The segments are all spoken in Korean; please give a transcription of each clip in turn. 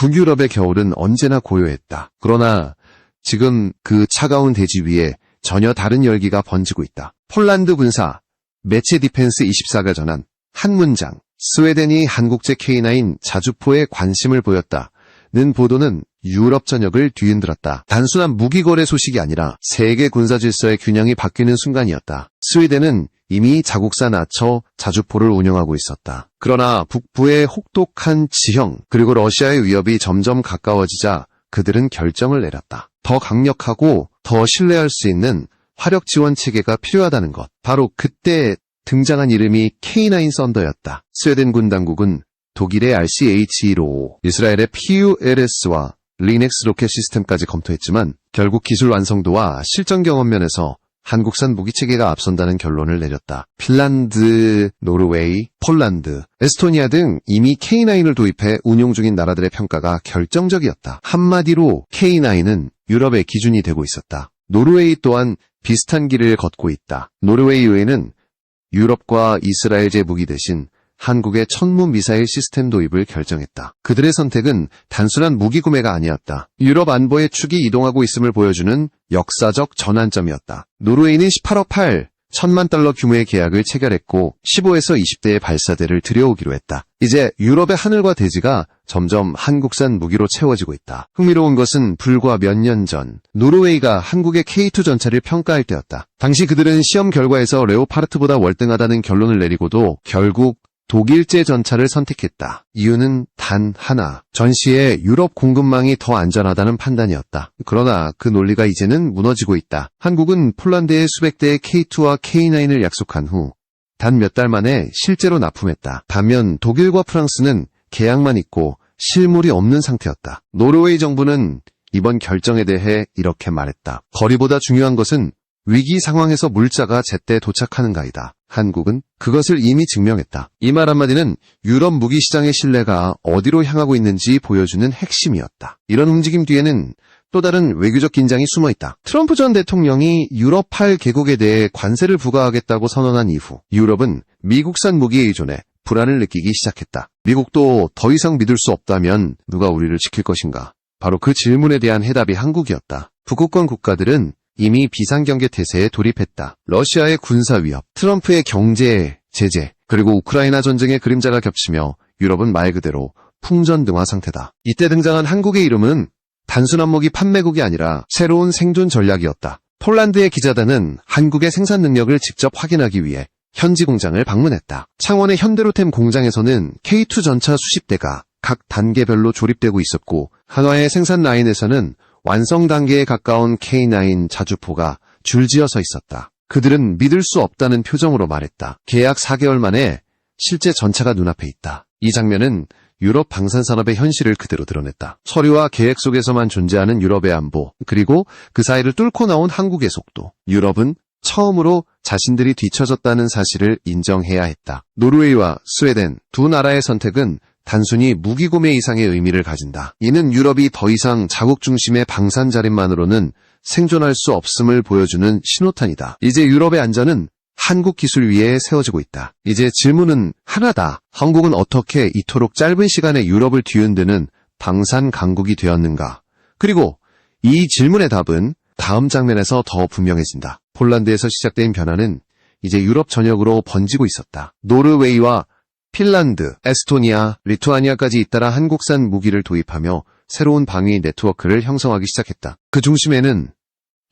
북유럽의 겨울은 언제나 고요했다. 그러나 지금 그 차가운 대지 위에 전혀 다른 열기가 번지고 있다. 폴란드 군사 매체 디펜스 24가 전한 한 문장, 스웨덴이 한국제 K9 자주포에 관심을 보였다는 보도는 유럽 전역을 뒤흔들었다. 단순한 무기거래 소식이 아니라 세계 군사 질서의 균형이 바뀌는 순간이었다. 스웨덴은 이미 자국산 아처 자주포를 운영하고 있었다. 그러나 북부의 혹독한 지형 그리고 러시아의 위협이 점점 가까워지자 그들은 결정을 내렸다. 더 강력하고 더 신뢰할 수 있는 화력 지원 체계가 필요하다는 것. 바로 그때 등장한 이름이 K9 썬더였다. 스웨덴 군 당국은 독일의 RCH-155, 이스라엘의 PULS와 리넥스 로켓 시스템까지 검토했지만 결국 기술 완성도와 실전 경험 면에서 한국산 무기체계가 앞선다는 결론을 내렸다. 핀란드, 노르웨이, 폴란드, 에스토니아 등 이미 K9을 도입해 운용 중인 나라들의 평가가 결정적이었다. 한마디로 K9은 유럽의 기준이 되고 있었다. 노르웨이 또한 비슷한 길을 걷고 있다. 노르웨이 의회는 유럽과 이스라엘제 무기 대신 한국의 천무 미사일 시스템 도입을 결정했다. 그들의 선택은 단순한 무기 구매가 아니었다. 유럽 안보의 축이 이동하고 있음을 보여주는 역사적 전환점이었다. 노르웨이는 18억 8천만 달러 규모의 계약을 체결했고 15에서 20대의 발사대를 들여오기로 했다. 이제 유럽의 하늘과 대지가 점점 한국산 무기로 채워지고 있다. 흥미로운 것은 불과 몇 년 전 노르웨이가 한국의 K2 전차를 평가할 때였다. 당시 그들은 시험 결과에서 레오파르트보다 월등하다는 결론을 내리고도 결국 독일제 전차를 선택했다. 이유는 단 하나. 전시에 유럽 공급망이 더 안전하다는 판단이었다. 그러나 그 논리가 이제는 무너지고 있다. 한국은 폴란드에 수백 대의 K2와 K9을 약속한 후 단 몇 달 만에 실제로 납품했다. 반면 독일과 프랑스는 계약만 있고 실물이 없는 상태였다. 노르웨이 정부는 이번 결정에 대해 이렇게 말했다. 거리보다 중요한 것은 위기 상황에서 물자가 제때 도착하는가이다. 한국은 그것을 이미 증명했다. 이 말 한마디는 유럽 무기 시장의 신뢰가 어디로 향하고 있는지 보여주는 핵심이었다. 이런 움직임 뒤에는 또 다른 외교적 긴장이 숨어있다. 트럼프 전 대통령이 유럽 8개국에 대해 관세를 부과하겠다고 선언한 이후 유럽은 미국산 무기에 의존해 불안을 느끼기 시작했다. 미국도 더 이상 믿을 수 없다면 누가 우리를 지킬 것인가? 바로 그 질문에 대한 해답이 한국이었다. 북극권 국가들은 이미 비상경계 태세에 돌입했다. 러시아의 군사 위협, 트럼프의 경제 제재, 그리고 우크라이나 전쟁의 그림자가 겹치며 유럽은 말 그대로 풍전등화 상태다. 이때 등장한 한국의 이름은 단순한 무기 판매국이 아니라 새로운 생존 전략이었다. 폴란드의 기자단은 한국의 생산 능력을 직접 확인하기 위해 현지 공장을 방문했다. 창원의 현대로템 공장에서는 K2 전차 수십 대가 각 단계별로 조립되고 있었고 한화의 생산 라인에서는 완성 단계에 가까운 K9 자주포가 줄지어 서 있었다. 그들은 믿을 수 없다는 표정으로 말했다. 계약 4개월 만에 실제 전차가 눈앞에 있다. 이 장면은 유럽 방산산업의 현실을 그대로 드러냈다. 서류와 계획 속에서만 존재하는 유럽의 안보, 그리고 그 사이를 뚫고 나온 한국의 속도. 유럽은 처음으로 자신들이 뒤처졌다는 사실을 인정해야 했다. 노르웨이와 스웨덴 두 나라의 선택은 단순히 무기 구매 이상의 의미를 가진다. 이는 유럽이 더 이상 자국 중심의 방산 자립만으로는 생존할 수 없음을 보여주는 신호탄이다. 이제 유럽의 안전은 한국 기술 위에 세워지고 있다. 이제 질문은 하나다. 한국은 어떻게 이토록 짧은 시간에 유럽을 뒤흔드는 방산 강국이 되었는가? 그리고 이 질문의 답은 다음 장면에서 더 분명해진다. 폴란드에서 시작된 변화는 이제 유럽 전역으로 번지고 있었다. 노르웨이와 핀란드, 에스토니아, 리투아니아까지 잇따라 한국산 무기를 도입하며 새로운 방위 네트워크를 형성하기 시작했다. 그 중심에는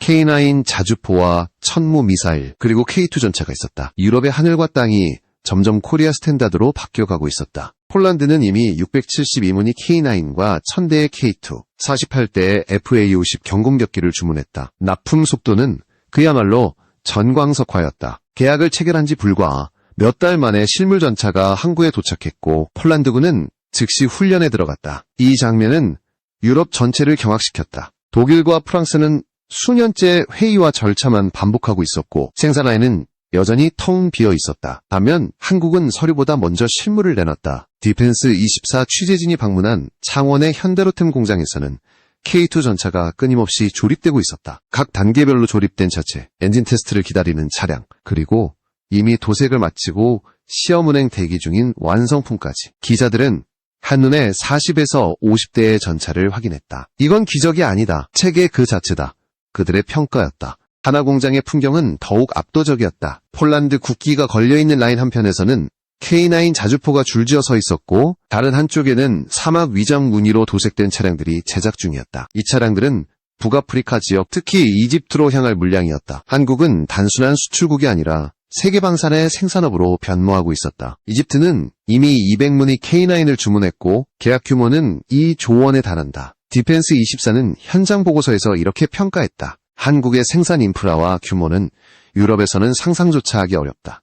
K9 자주포와 천무 미사일, 그리고 K2 전차가 있었다. 유럽의 하늘과 땅이 점점 코리아 스탠다드로 바뀌어가고 있었다. 폴란드는 이미 672문의 K9과 1000대의 K2, 48대의 FA-50 경공격기를 주문했다. 납품 속도는 그야말로 전광석화였다. 계약을 체결한 지 불과 몇 달 만에 실물 전차가 항구에 도착했고 폴란드군은 즉시 훈련에 들어갔다. 이 장면은 유럽 전체를 경악시켰다. 독일과 프랑스는 수년째 회의와 절차만 반복하고 있었고 생산 라인은 여전히 텅 비어 있었다. 반면 한국은 서류보다 먼저 실물을 내놨다. 디펜스 24 취재진이 방문한 창원의 현대로템 공장에서는 K2 전차가 끊임없이 조립되고 있었다. 각 단계별로 조립된 차체, 엔진 테스트를 기다리는 차량, 그리고 이미 도색을 마치고 시험 운행 대기 중인 완성품까지. 기자들은 한눈에 40에서 50대의 전차를 확인했다. 이건 기적이 아니다. 체계 그 자체다. 그들의 평가였다. 하나공장의 풍경은 더욱 압도적이었다. 폴란드 국기가 걸려있는 라인 한편에서는 K9 자주포가 줄지어 서 있었고 다른 한쪽에는 사막 위장 무늬로 도색된 차량들이 제작 중이었다. 이 차량들은 북아프리카 지역, 특히 이집트로 향할 물량이었다. 한국은 단순한 수출국이 아니라 세계 방산의 생산업으로 변모하고 있었다. 이집트는 이미 200문의 K9을 주문했고 계약 규모는 2조 원에 달한다. 디펜스 24는 현장 보고서에서 이렇게 평가했다. 한국의 생산 인프라와 규모는 유럽에서는 상상조차 하기 어렵다.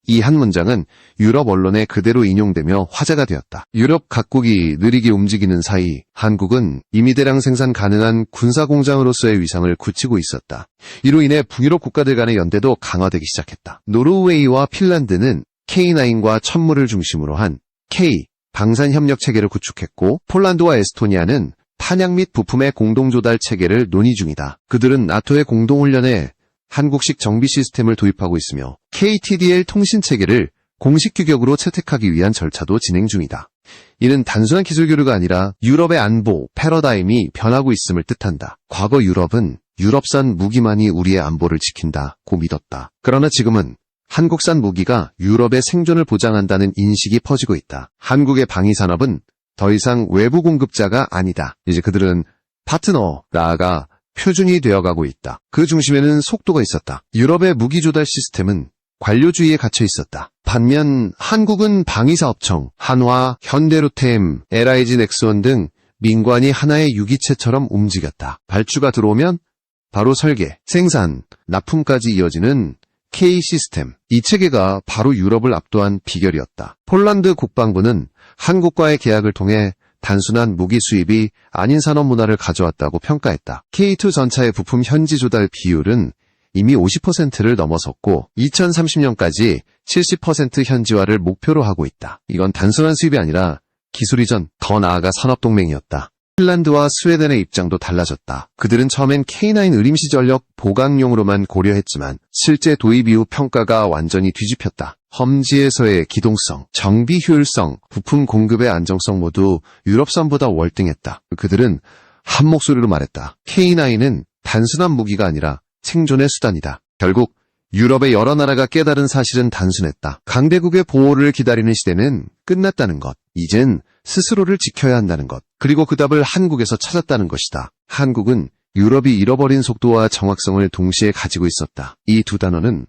이 한 문장은 유럽 언론에 그대로 인용되며 화제가 되었다. 유럽 각국이 느리게 움직이는 사이 한국은 이미 대량 생산 가능한 군사공장으로서의 위상을 굳히고 있었다. 이로 인해 북유럽 국가들 간의 연대도 강화되기 시작했다. 노르웨이와 핀란드는 K9과 천물을 중심으로 한 K 방산협력 체계를 구축했고 폴란드와 에스토니아는 탄약 및 부품의 공동조달 체계를 논의 중이다. 그들은 나토의 공동훈련에 한국식 정비 시스템을 도입하고 있으며 KTDL 통신체계를 공식 규격으로 채택하기 위한 절차도 진행 중이다. 이는 단순한 기술 교류가 아니라 유럽의 안보, 패러다임이 변하고 있음을 뜻한다. 과거 유럽은 유럽산 무기만이 우리의 안보를 지킨다고 믿었다. 그러나 지금은 한국산 무기가 유럽의 생존을 보장한다는 인식이 퍼지고 있다. 한국의 방위산업은 더 이상 외부 공급자가 아니다. 이제 그들은 파트너, 나아가 표준이 되어가고 있다. 그 중심에는 속도가 있었다. 유럽의 무기 조달 시스템은 관료주의에 갇혀 있었다. 반면 한국은 방위사업청, 한화, 현대로템, LIG 넥스원 등 민관이 하나의 유기체처럼 움직였다. 발주가 들어오면 바로 설계, 생산, 납품까지 이어지는 K 시스템. 이 체계가 바로 유럽을 압도한 비결이었다. 폴란드 국방부는 한국과의 계약을 통해 단순한 무기 수입이 아닌 산업 문화를 가져왔다고 평가했다. K2 전차의 부품 현지 조달 비율은 이미 50%를 넘어섰고 2030년까지 70% 현지화를 목표로 하고 있다. 이건 단순한 수입이 아니라 기술 이전, 더 나아가 산업동맹이었다. 핀란드와 스웨덴의 입장도 달라졌다. 그들은 처음엔 K9 의림시 전력 보강용으로만 고려했지만 실제 도입 이후 평가가 완전히 뒤집혔다. 험지에서의 기동성, 정비 효율성, 부품 공급의 안정성 모두 유럽산보다 월등했다. 그들은 한 목소리로 말했다. K9은 단순한 무기가 아니라 생존의 수단이다. 결국 유럽의 여러 나라가 깨달은 사실은 단순했다. 강대국의 보호를 기다리는 시대는 끝났다는 것. 이젠 스스로를 지켜야 한다는 것. 그리고 그 답을 한국에서 찾았다는 것이다. 한국은 유럽이 잃어버린 속도와 정확성을 동시에 가지고 있었다. 이 두 단어는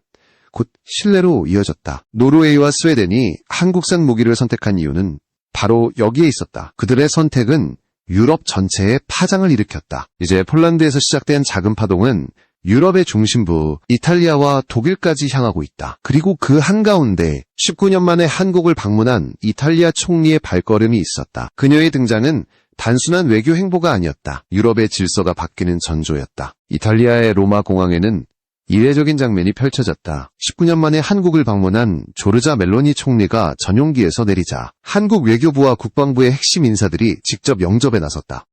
곧 신뢰로 이어졌다. 노르웨이와 스웨덴이 한국산 무기를 선택한 이유는 바로 여기에 있었다. 그들의 선택은 유럽 전체에 파장을 일으켰다. 이제 폴란드에서 시작된 작은 파동은 유럽의 중심부 이탈리아와 독일까지 향하고 있다. 그리고 그 한가운데 19년 만에 한국을 방문한 이탈리아 총리의 발걸음이 있었다. 그녀의 등장은 단순한 외교 행보가 아니었다. 유럽의 질서가 바뀌는 전조였다. 이탈리아의 로마 공항에는 이례적인 장면이 펼쳐졌다. 19년 만에 한국을 방문한 조르자 멜로니 총리가 전용기에서 내리자 한국 외교부와 국방부의 핵심 인사들이 직접 영접에 나섰다.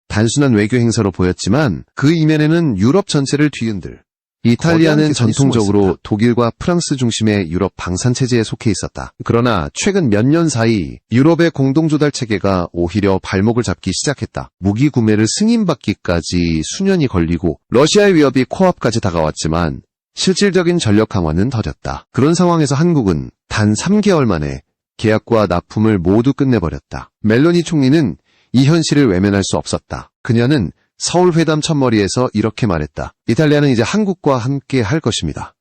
단순한 외교 행사로 보였지만 그 이면에는 유럽 전체를 뒤흔들 이탈리아는 전통적으로 독일과 프랑스 중심의 유럽 방산체제에 속해 있었다. 그러나 최근 몇 년 사이 유럽의 공동조달 체계가 오히려 발목을 잡기 시작했다. 무기 구매를 승인받기까지 수년이 걸리고 러시아의 위협이 코앞까지 다가왔지만 실질적인 전력 강화는 더뎠다. 그런 상황에서 한국은 단 3개월 만에 계약과 납품을 모두 끝내버렸다. 멜로니 총리는 이 현실을 외면할 수 없었다. 그녀는 서울 회담 첫머리에서 이렇게 말했다. 이탈리아는 이제 한국과 함께 할 것입니다.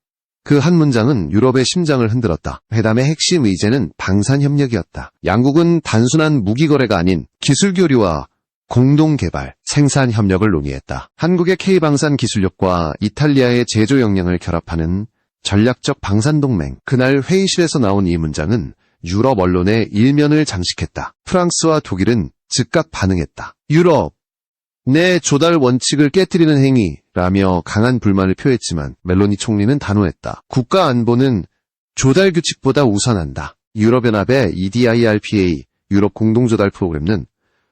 그 한 문장은 유럽의 심장을 흔들었다. 회담의 핵심 의제는 방산협력이었다. 양국은 단순한 무기거래가 아닌 기술교류와 공동개발, 생산협력을 논의했다. 한국의 K방산 기술력과 이탈리아의 제조 역량을 결합하는 전략적 방산동맹. 그날 회의실에서 나온 이 문장은 유럽 언론의 일면을 장식했다. 프랑스와 독일은 즉각 반응했다. 유럽, 내 조달 원칙을 깨뜨리는 행위라며 강한 불만을 표했지만 멜로니 총리는 단호했다. 국가 안보는 조달 규칙보다 우선한다. 유럽연합의 EDIRPA, 유럽 공동조달 프로그램은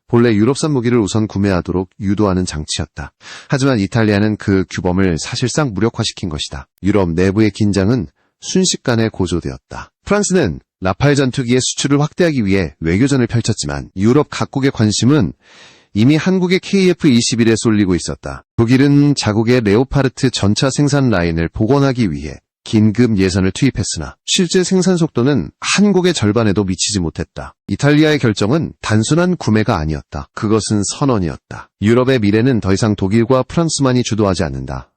본래 유럽산 무기를 우선 구매하도록 유도하는 장치였다. 하지만 이탈리아는 그 규범을 사실상 무력화시킨 것이다. 유럽 내부의 긴장은 순식간에 고조되었다. 프랑스는 라팔 전투기의 수출을 확대하기 위해 외교전을 펼쳤지만 유럽 각국의 관심은 이미 한국의 KF-21에 쏠리고 있었다. 독일은 자국의 레오파르트 전차 생산 라인을 복원하기 위해 긴급 예산을 투입했으나 실제 생산 속도는 한국의 절반에도 미치지 못했다. 이탈리아의 결정은 단순한 구매가 아니었다. 그것은 선언이었다. 유럽의 미래는 더 이상 독일과 프랑스만이 주도하지 않는다.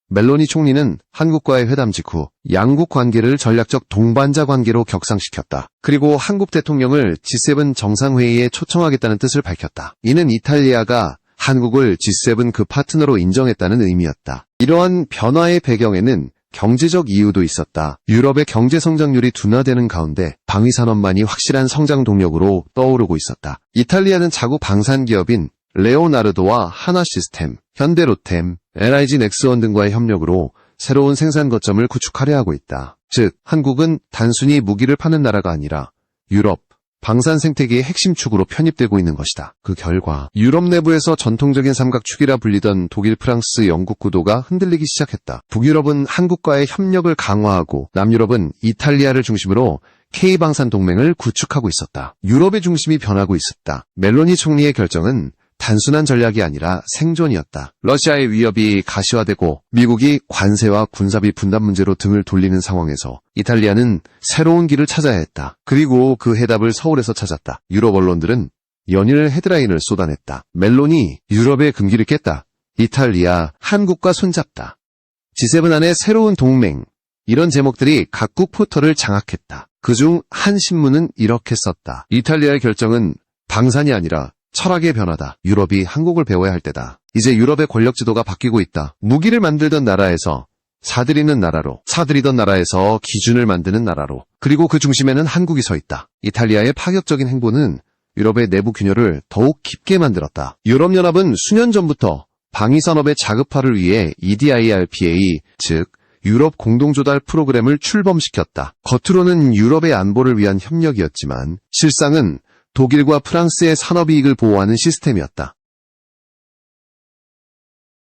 멜로니 총리는 한국과의 회담 직후 양국 관계를 전략적 동반자 관계로 격상시켰다. 그리고 한국 대통령을 G7 정상회의에 초청하겠다는 뜻을 밝혔다. 이는 이탈리아가 한국을 G7 그 파트너로 인정했다는 의미였다. 이러한 변화의 배경에는 경제적 이유도 있었다. 유럽의 경제 성장률이 둔화되는 가운데 방위산업만이 확실한 성장 동력으로 떠오르고 있었다. 이탈리아는 자국 방산기업인 레오나르도와 하나시스템, 현대로템, LIG 넥스원 등과의 협력으로 새로운 생산 거점을 구축하려 하고 있다. 즉, 한국은 단순히 무기를 파는 나라가 아니라 유럽, 방산 생태계의 핵심 축으로 편입되고 있는 것이다. 그 결과 유럽 내부에서 전통적인 삼각축이라 불리던 독일, 프랑스, 영국 구도가 흔들리기 시작했다. 북유럽은 한국과의 협력을 강화하고 남유럽은 이탈리아를 중심으로 K방산 동맹을 구축하고 있었다. 유럽의 중심이 변하고 있었다. 멜로니 총리의 결정은 단순한 전략이 아니라 생존이었다. 러시아의 위협이 가시화되고 미국이 관세와 군사비 분담 문제로 등을 돌리는 상황에서 이탈리아는 새로운 길을 찾아야 했다. 그리고 그 해답을 서울에서 찾았다. 유럽 언론들은 연일 헤드라인을 쏟아냈다. 멜로니, 유럽의 금기를 깼다. 이탈리아, 한국과 손잡다. G7 안의 새로운 동맹. 이런 제목들이 각국 포털을 장악했다. 그중 한 신문은 이렇게 썼다. 이탈리아의 결정은 방산이 아니라 철학의 변화다. 유럽이 한국을 배워야 할 때다. 이제 유럽의 권력 지도가 바뀌고 있다. 무기를 만들던 나라에서 사들이는 나라로, 사들이던 나라에서 기준을 만드는 나라로, 그리고 그 중심에는 한국이 서 있다. 이탈리아의 파격적인 행보는 유럽의 내부 균열을 더욱 깊게 만들었다. 유럽연합은 수년 전부터 방위산업의 자급화를 위해 EDIRPA, 즉 유럽 공동조달 프로그램을 출범시켰다. 겉으로는 유럽의 안보를 위한 협력이었지만 실상은 독일과 프랑스의 산업이익을 보호하는 시스템이었다.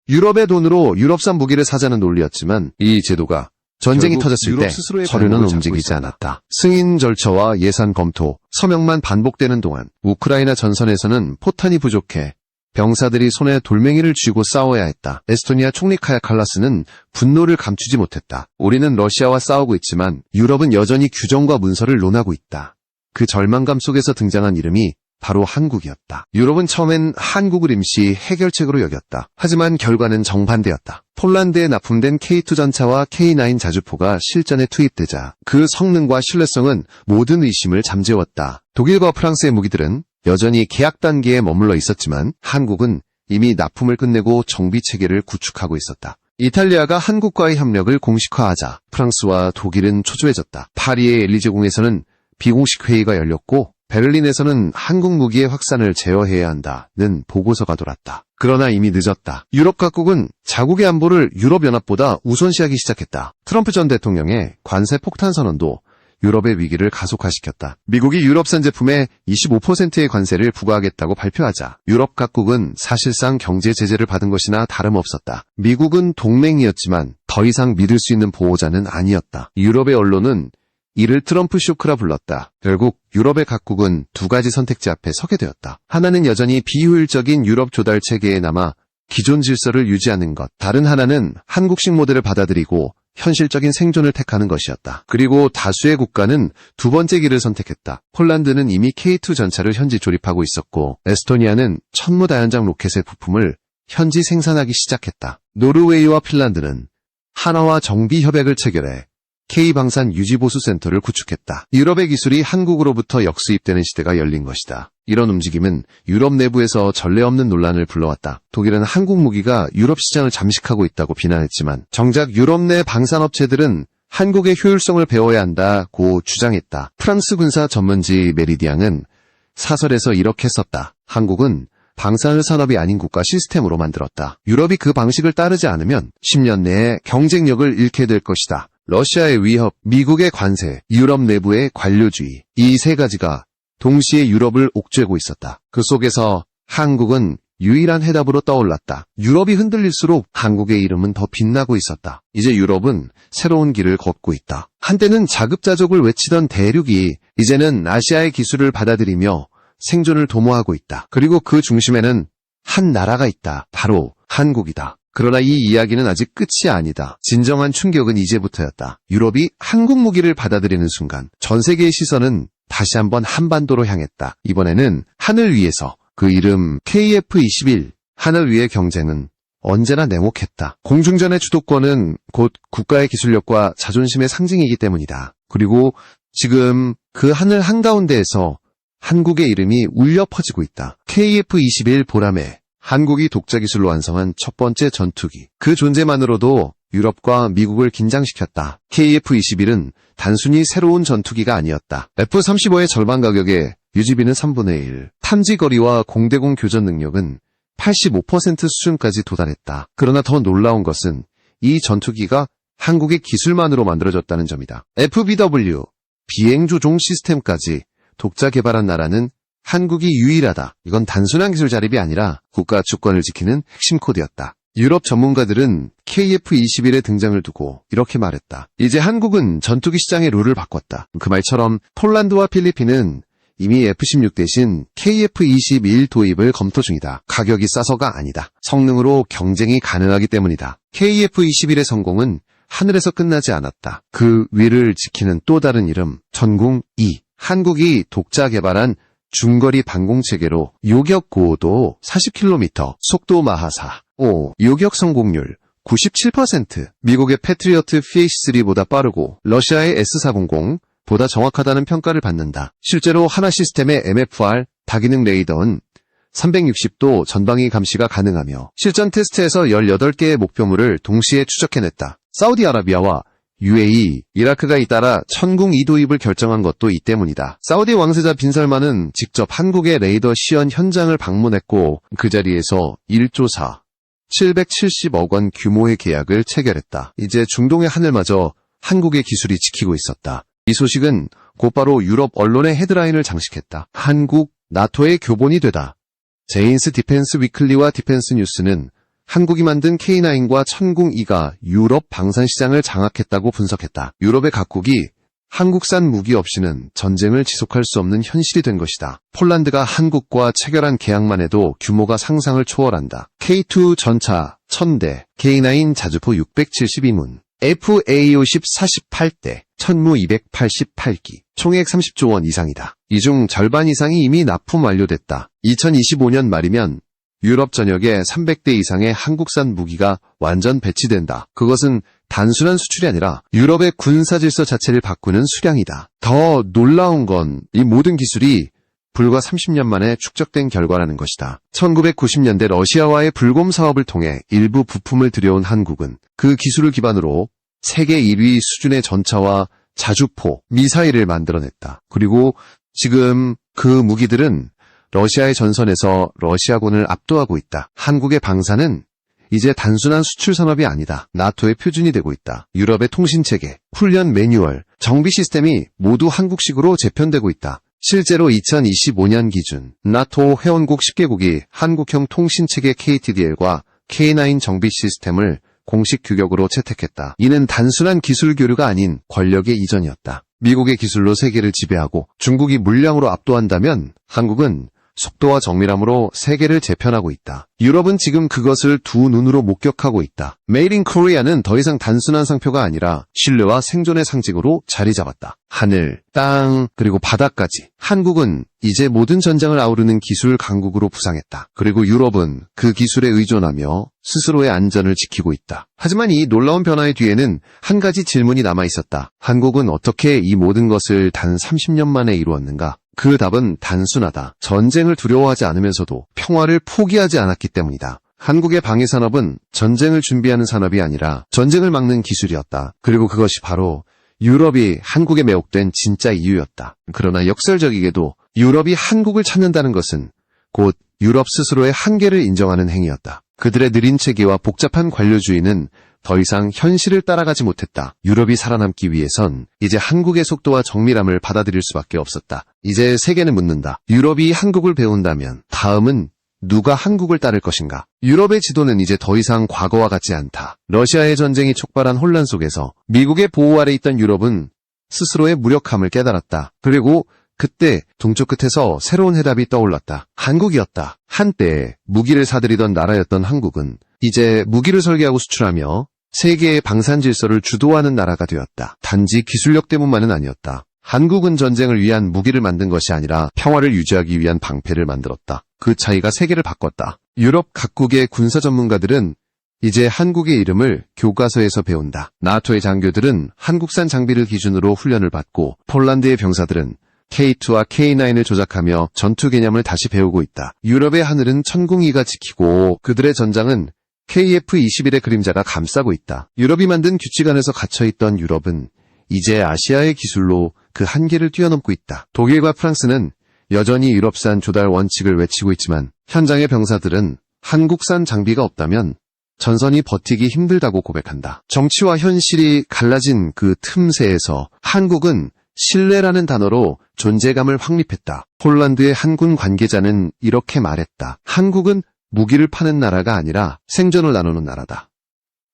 유럽의 돈으로 유럽산 무기를 사자는 논리였지만 이 제도가 전쟁이 터졌을 때 서류는 움직이지 않았다. 승인 절차와 예산 검토, 서명만 반복되는 동안 우크라이나 전선에서는 포탄이 부족해 병사들이 손에 돌멩이를 쥐고 싸워야 했다. 에스토니아 총리 카야 칼라스는 분노를 감추지 못했다. 우리는 러시아와 싸우고 있지만 유럽은 여전히 규정과 문서를 논하고 있다. 그 절망감 속에서 등장한 이름이 바로 한국이었다. 유럽은 처음엔 한국을 임시 해결책으로 여겼다. 하지만 결과는 정반대였다. 폴란드에 납품된 K2 전차와 K9 자주포가 실전에 투입되자 그 성능과 신뢰성은 모든 의심을 잠재웠다. 독일과 프랑스의 무기들은 여전히 계약 단계에 머물러 있었지만 한국은 이미 납품을 끝내고 정비체계를 구축하고 있었다. 이탈리아가 한국과의 협력을 공식화하자 프랑스와 독일은 초조해졌다. 파리의 엘리제궁에서는 비공식 회의가 열렸고 베를린에서는 한국 무기의 확산을 제어해야 한다는 보고서가 돌았다. 그러나 이미 늦었다. 유럽 각국은 자국의 안보를 유럽연합보다 우선시하기 시작했다. 트럼프 전 대통령의 관세 폭탄 선언도 유럽의 위기를 가속화시켰다. 미국이 유럽산 제품에 25%의 관세를 부과하겠다고 발표하자 유럽 각국은 사실상 경제 제재를 받은 것이나 다름없었다. 미국은 동맹이었지만 더 이상 믿을 수 있는 보호자는 아니었다. 유럽의 언론은 이를 트럼프 쇼크라 불렀다. 결국 유럽의 각국은 두 가지 선택지 앞에 서게 되었다. 하나는 여전히 비효율적인 유럽 조달 체계에 남아 기존 질서를 유지하는 것. 다른 하나는 한국식 모델을 받아들이고 현실적인 생존을 택하는 것이었다. 그리고 다수의 국가는 두 번째 길을 선택했다. 폴란드는 이미 K2 전차를 현지 조립하고 있었고 에스토니아는 천무다연장 로켓의 부품을 현지 생산하기 시작했다. 노르웨이와 핀란드는 한화와 정비 협약을 체결해 K방산 유지보수센터를 구축했다. 유럽의 기술이 한국으로부터 역수입되는 시대가 열린 것이다. 이런 움직임은 유럽 내부에서 전례 없는 논란을 불러왔다. 독일은 한국 무기가 유럽 시장을 잠식하고 있다고 비난했지만 정작 유럽 내 방산업체들은 한국의 효율성을 배워야 한다고 주장했다. 프랑스 군사 전문지 메리디앙은 사설에서 이렇게 썼다. 한국은 방산을 산업이 아닌 국가 시스템으로 만들었다. 유럽이 그 방식을 따르지 않으면 10년 내에 경쟁력을 잃게 될 것이다. 러시아의 위협, 미국의 관세, 유럽 내부의 관료주의, 이 세 가지가 동시에 유럽을 옥죄고 있었다. 그 속에서 한국은 유일한 해답으로 떠올랐다. 유럽이 흔들릴수록 한국의 이름은 더 빛나고 있었다. 이제 유럽은 새로운 길을 걷고 있다. 한때는 자급자족을 외치던 대륙이 이제는 아시아의 기술을 받아들이며 생존을 도모하고 있다. 그리고 그 중심에는 한 나라가 있다. 바로 한국이다. 그러나 이 이야기는 아직 끝이 아니다. 진정한 충격은 이제부터였다. 유럽이 한국 무기를 받아들이는 순간 전 세계의 시선은 다시 한번 한반도로 향했다. 이번에는 하늘 위에서. 그 이름 KF-21. 하늘 위의 경쟁은 언제나 냉혹했다. 공중전의 주도권은 곧 국가의 기술력과 자존심의 상징이기 때문이다. 그리고 지금 그 하늘 한가운데에서 한국의 이름이 울려 퍼지고 있다. KF-21 보라매. 한국이 독자 기술로 완성한 첫 번째 전투기. 그 존재만으로도 유럽과 미국을 긴장시켰다. KF-21은 단순히 새로운 전투기가 아니었다. F-35의 절반 가격에 유지비는 3분의 1, 탐지거리와 공대공 교전 능력은 85% 수준까지 도달했다. 그러나 더 놀라운 것은 이 전투기가 한국의 기술만으로 만들어졌다는 점이다. FBW, 비행조종 시스템까지 독자 개발한 나라는 한국이 유일하다. 이건 단순한 기술 자립이 아니라 국가 주권을 지키는 핵심 코드였다. 유럽 전문가들은 KF-21의 등장을 두고 이렇게 말했다. 이제 한국은 전투기 시장의 룰을 바꿨다. 그 말처럼 폴란드와 필리핀은 이미 F-16 대신 KF-21 도입을 검토 중이다. 가격이 싸서가 아니다. 성능으로 경쟁이 가능하기 때문이다. KF-21의 성공은 하늘에서 끝나지 않았다. 그 위를 지키는 또 다른 이름, 천궁-2. 한국이 독자 개발한 중거리 방공체계로 요격 고도 40km, 속도 마하 4, 5, 요격 성공률 97%, 미국의 패트리어트 PH-3보다 빠르고 러시아의 S-400 보다 정확하다는 평가를 받는다. 실제로 하나 시스템의 MFR 다기능 레이더는 360도 전방위 감시가 가능하며 실전 테스트에서 18개의 목표물을 동시에 추적해냈다. 사우디아라비아와 UAE, 이라크가 잇따라 천궁-2 도입을 결정한 것도 이 때문이다. 사우디 왕세자 빈살만은 직접 한국의 레이더 시연 현장을 방문했고 그 자리에서 1조 4, 770억 원 규모의 계약을 체결했다. 이제 중동의 하늘마저 한국의 기술이 지키고 있었다. 이 소식은 곧바로 유럽 언론의 헤드라인을 장식했다. 한국, 나토의 교본이 되다. 제인스 디펜스 위클리와 디펜스 뉴스는 한국이 만든 K9과 천궁-2가 유럽 방산 시장을 장악했다고 분석했다. 유럽의 각국이 한국산 무기 없이는 전쟁을 지속할 수 없는 현실이 된 것이다. 폴란드가 한국과 체결한 계약만 해도 규모가 상상을 초월한다. K2 전차 1000대, K9 자주포 672문, FA-50 48대, 천무 288기, 총액 30조 원 이상이다. 이 중 절반 이상이 이미 납품 완료됐다. 2025년 말이면 유럽 전역에 300대 이상의 한국산 무기가 완전 배치된다. 그것은 단순한 수출이 아니라 유럽의 군사 질서 자체를 바꾸는 수량이다. 더 놀라운 건 이 모든 기술이 불과 30년 만에 축적된 결과라는 것이다. 1990년대 러시아와의 불곰 사업을 통해 일부 부품을 들여온 한국은 그 기술을 기반으로 세계 1위 수준의 전차와 자주포, 미사일을 만들어냈다. 그리고 지금 그 무기들은 러시아의 전선에서 러시아군을 압도하고 있다. 한국의 방산은 이제 단순한 수출 산업이 아니다. 나토의 표준이 되고 있다. 유럽의 통신체계, 훈련 매뉴얼, 정비 시스템이 모두 한국식으로 재편되고 있다. 실제로 2025년 기준 나토 회원국 10개국이 한국형 통신체계 KTDL과 K9 정비 시스템을 공식 규격으로 채택했다. 이는 단순한 기술 교류가 아닌 권력의 이전이었다. 미국의 기술로 세계를 지배하고 중국이 물량으로 압도한다면 한국은 속도와 정밀함으로 세계를 재편하고 있다. 유럽은 지금 그것을 두 눈으로 목격하고 있다. Made in Korea는 더 이상 단순한 상표가 아니라 신뢰와 생존의 상징으로 자리 잡았다. 하늘, 땅, 그리고 바다까지. 한국은 이제 모든 전장을 아우르는 기술 강국으로 부상했다. 그리고 유럽은 그 기술에 의존하며 스스로의 안전을 지키고 있다. 하지만 이 놀라운 변화의 뒤에는 한 가지 질문이 남아 있었다. 한국은 어떻게 이 모든 것을 단 30년 만에 이루었는가? 그 답은 단순하다. 전쟁을 두려워하지 않으면서도 평화를 포기하지 않았기 때문이다. 한국의 방위산업은 전쟁을 준비하는 산업이 아니라 전쟁을 막는 기술이었다. 그리고 그것이 바로 유럽이 한국에 매혹된 진짜 이유였다. 그러나 역설적이게도 유럽이 한국을 찾는다는 것은 곧 유럽 스스로의 한계를 인정하는 행위였다. 그들의 느린 체계와 복잡한 관료주의는 더 이상 현실을 따라가지 못했다. 유럽이 살아남기 위해선 이제 한국의 속도와 정밀함을 받아들일 수밖에 없었다. 이제 세계는 묻는다. 유럽이 한국을 배운다면 다음은 누가 한국을 따를 것인가? 유럽의 지도는 이제 더 이상 과거와 같지 않다. 러시아의 전쟁이 촉발한 혼란 속에서 미국의 보호 아래 있던 유럽은 스스로의 무력함을 깨달았다. 그리고 그때 동쪽 끝에서 새로운 해답이 떠올랐다. 한국이었다. 한때 무기를 사들이던 나라였던 한국은 이제 무기를 설계하고 수출하며 세계의 방산 질서를 주도하는 나라가 되었다. 단지 기술력 때문만은 아니었다. 한국은 전쟁을 위한 무기를 만든 것이 아니라 평화를 유지하기 위한 방패를 만들었다. 그 차이가 세계를 바꿨다. 유럽 각국의 군사 전문가들은 이제 한국의 이름을 교과서에서 배운다. 나토의 장교들은 한국산 장비를 기준으로 훈련을 받고 폴란드의 병사들은 K2와 K9을 조작하며 전투 개념을 다시 배우고 있다. 유럽의 하늘은 천궁이가 지키고 그들의 전장은 KF-21의 그림자가 감싸고 있다. 유럽이 만든 규칙 안에서 갇혀있던 유럽은 이제 아시아의 기술로 그 한계를 뛰어넘고 있다. 독일과 프랑스는 여전히 유럽산 조달 원칙을 외치고 있지만 현장의 병사들은 한국산 장비가 없다면 전선이 버티기 힘들다고 고백한다. 정치와 현실이 갈라진 그 틈새에서 한국은 신뢰라는 단어로 존재감을 확립했다. 폴란드의 한군 관계자는 이렇게 말했다. 한국은 무기를 파는 나라가 아니라 생존을 나누는 나라다.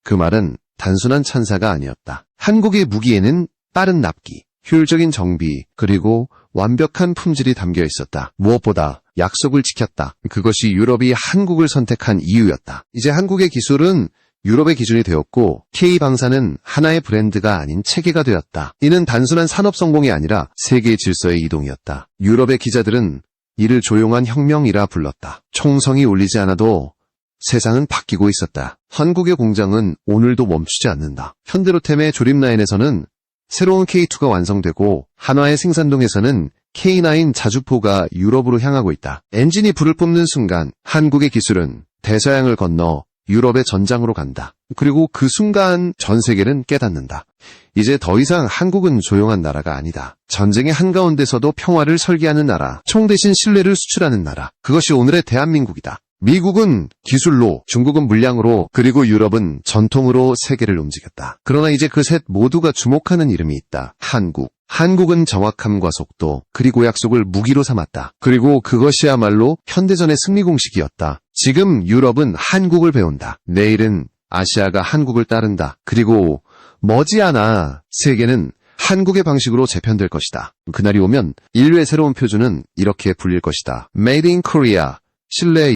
그 말은 단순한 찬사가 아니었다. 한국의 무기에는 빠른 납기, 효율적인 정비, 그리고 완벽한 품질이 담겨 있었다. 무엇보다 약속을 지켰다. 그것이 유럽이 한국을 선택한 이유였다. 이제 한국의 기술은 유럽의 기준이 되었고 K방사는 하나의 브랜드가 아닌 체계가 되었다. 이는 단순한 산업 성공이 아니라 세계의 질서의 이동이었다. 유럽의 기자들은 이를 조용한 혁명이라 불렀다. 총성이 울리지 않아도 세상은 바뀌고 있었다. 한국의 공장은 오늘도 멈추지 않는다. 현대로템의 조립라인에서는 새로운 K2가 완성되고 한화의 생산동에서는 K9 자주포가 유럽으로 향하고 있다. 엔진이 불을 뿜는 순간 한국의 기술은 대서양을 건너 유럽의 전장으로 간다. 그리고 그 순간 전 세계는 깨닫는다. 이제 더 이상 한국은 조용한 나라가 아니다. 전쟁의 한가운데서도 평화를 설계하는 나라, 총 대신 신뢰를 수출하는 나라. 그것이 오늘의 대한민국이다. 미국은 기술로, 중국은 물량으로, 그리고 유럽은 전통으로 세계를 움직였다. 그러나 이제 그 셋 모두가 주목하는 이름이 있다. 한국. 한국은 정확함과 속도, 그리고 약속을 무기로 삼았다. 그리고 그것이야말로 현대전의 승리 공식이었다. 지금 유럽은 한국을 배운다. 내일은 아시아가 한국을 따른다. 그리고 머지않아 세계는 한국의 방식으로 재편될 것이다. 그날이 오면 인류의 새로운 표준은 이렇게 불릴 것이다. Made in Korea. 신뢰의